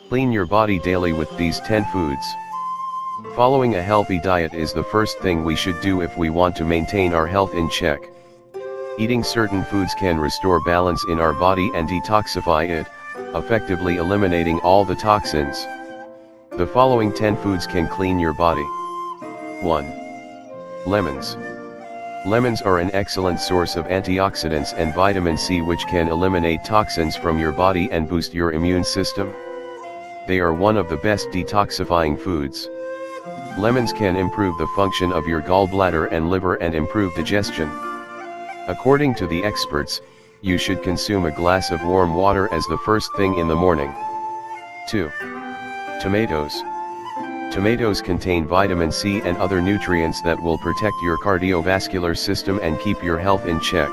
Clean your body daily with these 10 foods. Following a healthy diet is the first thing we should do if we want to maintain our health in check. Eating certain foods can restore balance in our body and detoxify it, effectively eliminating all the toxins. The following 10 foods can clean your body. 1. Lemons. Lemons are an excellent source of antioxidants and vitamin C, which can eliminate toxins from your body and boost your immune system. They are one of the best detoxifying foods. Lemons can improve the function of your gallbladder and liver and improve digestion. According to the experts, you should consume a glass of warm water as the first thing in the morning. 2. Tomatoes. Tomatoes contain vitamin C and other nutrients that will protect your cardiovascular system and keep your health in check.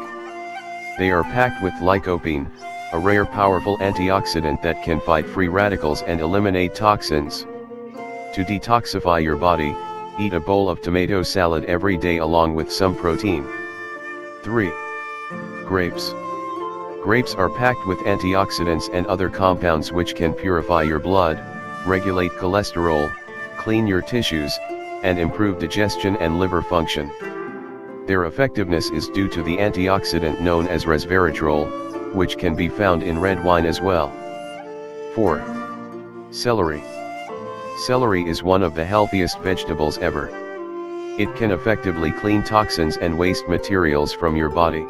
They are packed with lycopene, a rare powerful antioxidant that can fight free radicals and eliminate toxins. To detoxify your body, eat a bowl of tomato salad every day along with some protein. 3. Grapes. Grapes are packed with antioxidants and other compounds which can purify your blood, regulate cholesterol, clean your tissues, and improve digestion and liver function. Their effectiveness is due to the antioxidant known as resveratrol, which can be found in red wine as well. 4. Celery. Celery is one of the healthiest vegetables ever. It can effectively clean toxins and waste materials from your body.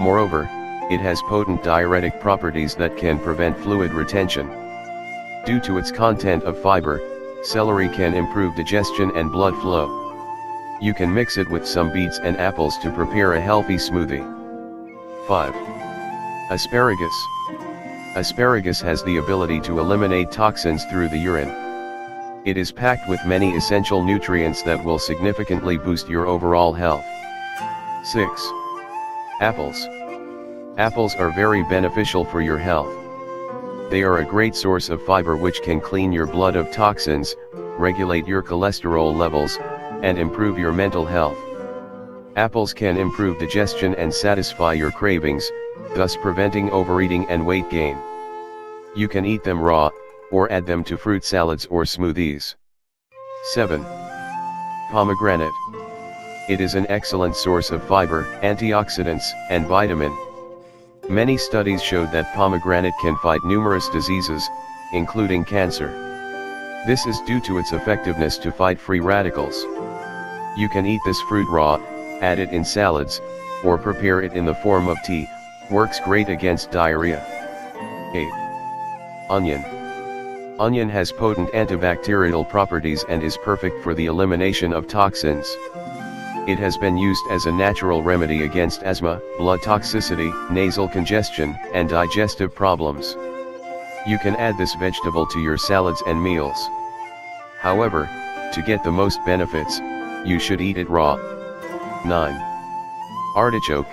Moreover, it has potent diuretic properties that can prevent fluid retention. Due to its content of fiber, celery can improve digestion and blood flow. You can mix it with some beets and apples to prepare a healthy smoothie. 5. Asparagus. Asparagus has the ability to eliminate toxins through the urine. It is packed with many essential nutrients that will significantly boost your overall health. 6. Apples. Apples are very beneficial for your health. They are a great source of fiber which can clean your blood of toxins, regulate your cholesterol levels, and improve your mental health. Apples can improve digestion and satisfy your cravings, thus preventing overeating and weight gain. You can eat them raw, or add them to fruit salads or smoothies. 7. Pomegranate. It is an excellent source of fiber, antioxidants, and vitamin. Many studies showed that pomegranate can fight numerous diseases, including cancer. This is due to its effectiveness to fight free radicals. You can eat this fruit raw, add it in salads, or prepare it in the form of tea. Works great against diarrhea. 8. Onion. Onion has potent antibacterial properties and is perfect for the elimination of toxins. It has been used as a natural remedy against asthma, blood toxicity, nasal congestion, and digestive problems. You can add this vegetable to your salads and meals. However, to get the most benefits, you should eat it raw. 9. Artichoke.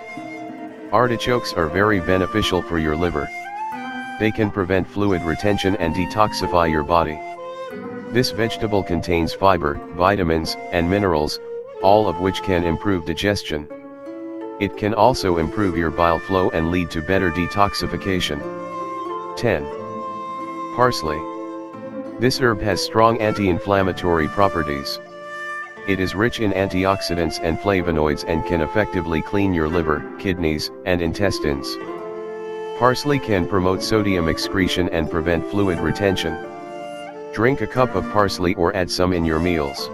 Artichokes are very beneficial for your liver. They can prevent fluid retention and detoxify your body. This vegetable contains fiber, vitamins, and minerals, all of which can improve digestion. It can also improve your bile flow and lead to better detoxification. 10. Parsley. This herb has strong anti-inflammatory properties. It is rich in antioxidants and flavonoids and can effectively clean your liver, kidneys, and intestines. Parsley can promote sodium excretion and prevent fluid retention. Drink a cup of parsley or add some in your meals.